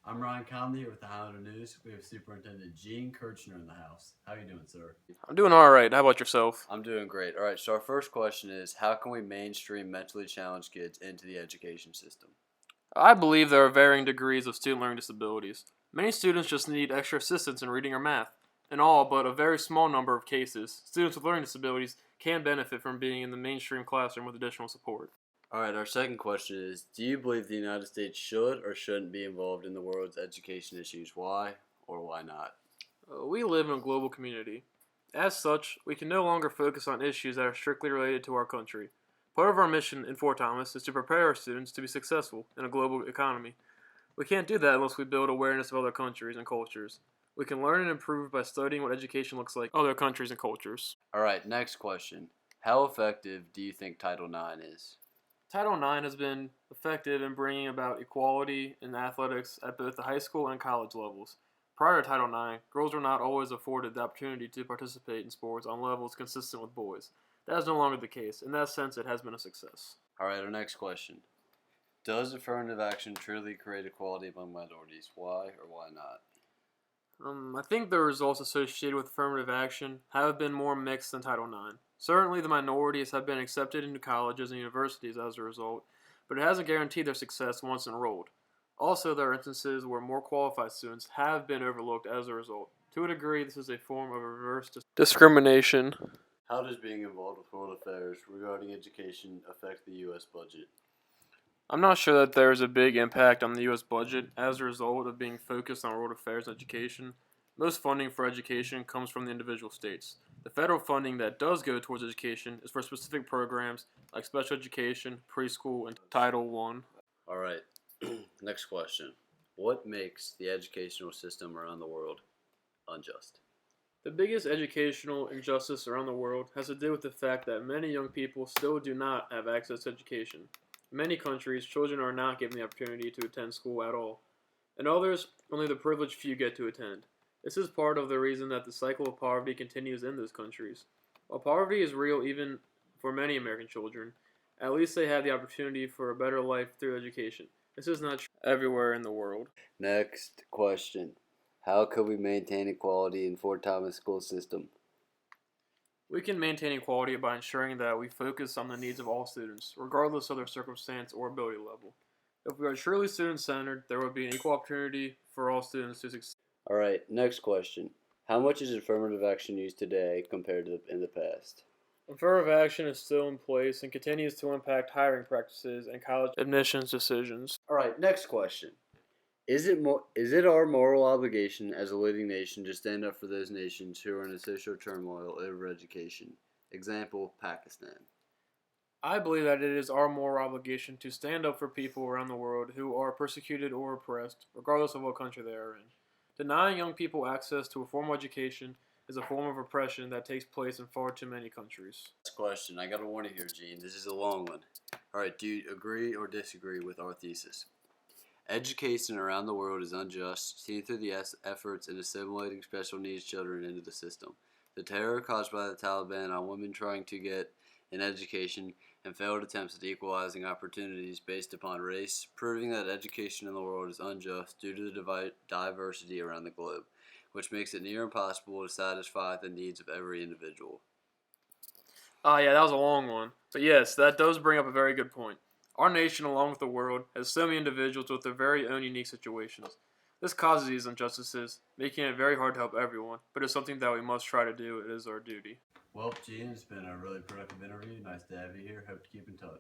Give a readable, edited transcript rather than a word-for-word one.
I'm Ryan Conley here with the Highlander News. We have Superintendent Gene Kirchner in the house. How are you doing, sir? I'm doing all right. How about yourself? I'm doing great. All right, so our first question is, how can we mainstream mentally challenged kids into the education system? I believe there are varying degrees of student learning disabilities. Many students just need extra assistance in reading or math. In all but a very small number of cases, students with learning disabilities can benefit from being in the mainstream classroom with additional support. All right, our second question is, do you believe the United States should or shouldn't be involved in the world's education issues? Why or why not? We live in a global community. As such, we can no longer focus on issues that are strictly related to our country. Part of our mission in Fort Thomas is to prepare our students to be successful in a global economy. We can't do that unless we build awareness of other countries and cultures. We can learn and improve by studying what education looks like in other countries and cultures. All right, next question. How effective do you think Title IX is? Title IX has been effective in bringing about equality in athletics at both the high school and college levels. Prior to Title IX, girls were not always afforded the opportunity to participate in sports on levels consistent with boys. That is no longer the case. In that sense, it has been a success. All right, our next question. Does affirmative action truly create equality among minorities? Why or why not? I think the results associated with affirmative action have been more mixed than Title IX. Certainly, the minorities have been accepted into colleges and universities as a result, but it hasn't guaranteed their success once enrolled. Also, there are instances where more qualified students have been overlooked as a result. To a degree, this is a form of reverse discrimination. How does being involved with world affairs regarding education affect the U.S. budget? I'm not sure that there is a big impact on the U.S. budget as a result of being focused on world affairs and education. Most funding for education comes from the individual states. The federal funding that does go towards education is for specific programs like special education, preschool, and Title I. All right, next question. What makes the educational system around the world unjust? The biggest educational injustice around the world has to do with the fact that many young people still do not have access to education. In many countries, children are not given the opportunity to attend school at all. In others, only the privileged few get to attend. This is part of the reason that the cycle of poverty continues in those countries. While poverty is real even for many American children, at least they have the opportunity for a better life through education. This is not true everywhere in the world. Next question. How can we maintain equality in Fort Thomas school system? We can maintain equality by ensuring that we focus on the needs of all students, regardless of their circumstance or ability level. If we are truly student-centered, there will be an equal opportunity for all students to succeed. All right, next question. How much is affirmative action used today compared to in the past? Affirmative action is still in place and continues to impact hiring practices and college admissions decisions. All right, next question. Is it our moral obligation as a leading nation to stand up for those nations who are in a social turmoil over education? Example, Pakistan. I believe that it is our moral obligation to stand up for people around the world who are persecuted or oppressed, regardless of what country they are in. Denying young people access to a formal education is a form of oppression that takes place in far too many countries. Last question. I got to warn you here, Gene. This is a long one. All right, do you agree or disagree with our thesis? Education around the world is unjust, seen through the efforts in assimilating special needs children into the system. The terror caused by the Taliban on women trying to get an education and failed attempts at equalizing opportunities based upon race, proving that education in the world is unjust due to the diversity around the globe, which makes it near impossible to satisfy the needs of every individual. Yeah, that was a long one. But yes, that does bring up a very good point. Our nation, along with the world, has so many individuals with their very own unique situations. This causes these injustices, making it very hard to help everyone, but it's something that we must try to do. It is our duty. Well, Gene, it's been a really productive interview. Nice to have you here. Hope to keep in touch.